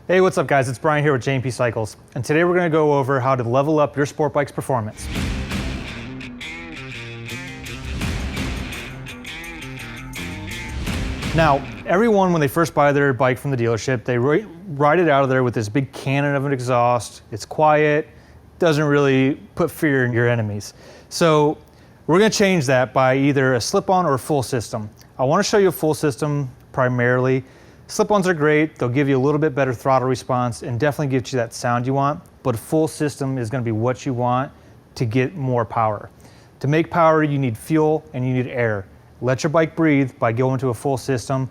Hey, what's up guys? It's Bryan here with J&P Cycles, and today we're going to go over how to level up your sport bike's performance. Now, everyone when they first buy their bike from the dealership, they ride it out of there with this big cannon of an exhaust. It's quiet, doesn't really put fear in your enemies. So we're going to change that by either a slip-on or a full system. I want to show you a full system primarily. Slip-ons are great, they'll give you a little bit better throttle response and definitely get you that sound you want, but a full system is going to be what you want to get more power. To make power, you need fuel and you need air. Let your bike breathe by going to a full system.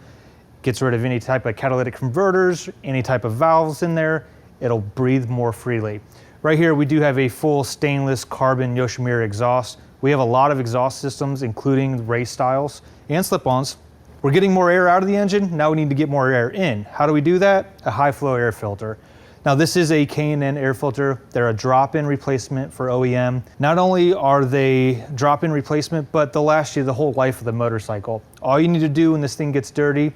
Gets rid of any type of catalytic converters, any type of valves in there. It'll breathe more freely. Right here we do have a full stainless carbon Yoshimura exhaust. We have a lot of exhaust systems, including race styles and slip-ons. We're getting more air out of the engine, now we need to get more air in. How do we do that? A high flow air filter. Now this is a K&N air filter. They're a drop-in replacement for OEM. Not only are they drop-in replacement, but they'll last you the whole life of the motorcycle. All you need to do when this thing gets dirty,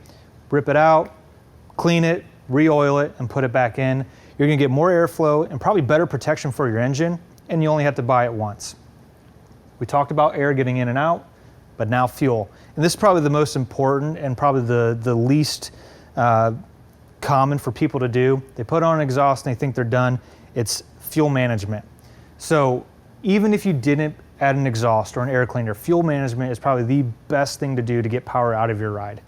rip it out, clean it, re-oil it, and put it back in. You're gonna get more airflow and probably better protection for your engine, and you only have to buy it once. We talked about air getting in and out, but now fuel. And this is probably the most important and probably the least common for people to do. They put on an exhaust and they think they're done. It's fuel management. So even if you didn't add an exhaust or an air cleaner, fuel management is probably the best thing to do to get power out of your ride.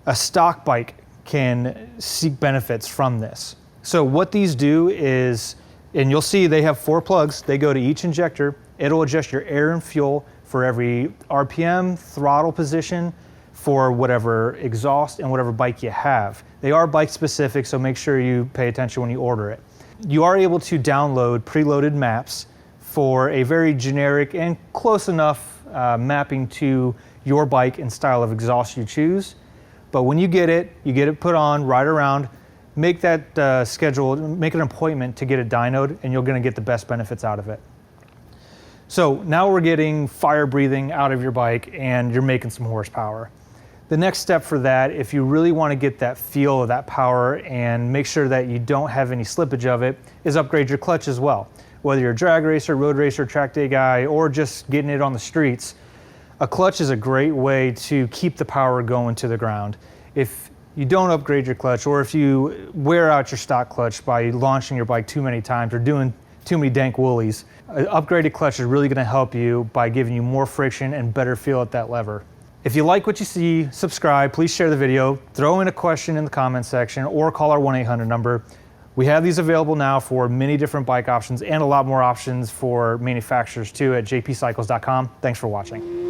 A stock bike can seek benefits from this. So what these do is, and you'll see they have 4 plugs. They go to each injector. It'll adjust your air and fuel for every RPM, throttle position, for whatever exhaust and whatever bike you have. They are bike specific, so make sure you pay attention when you order it. You are able to download preloaded maps for a very generic and close enough mapping to your bike and style of exhaust you choose. But when you get it put on, ride around, make that schedule, make an appointment to get it dynoed, and you're gonna get the best benefits out of it. So now we're getting fire breathing out of your bike and you're making some horsepower. The next step for that, if you really want to get that feel of that power and make sure that you don't have any slippage of it, is upgrade your clutch as well. Whether you're a drag racer, road racer, track day guy, or just getting it on the streets, a clutch is a great way to keep the power going to the ground. If you don't upgrade your clutch, or if you wear out your stock clutch by launching your bike too many times or doing too many dank woolies, an upgraded clutch is really going to help you by giving you more friction and better feel at that lever. If you like what you see, subscribe, please share the video, throw in a question in the comment section, or call our 1-800 number. We have these available now for many different bike options and a lot more options for manufacturers too at jpcycles.com. Thanks for watching.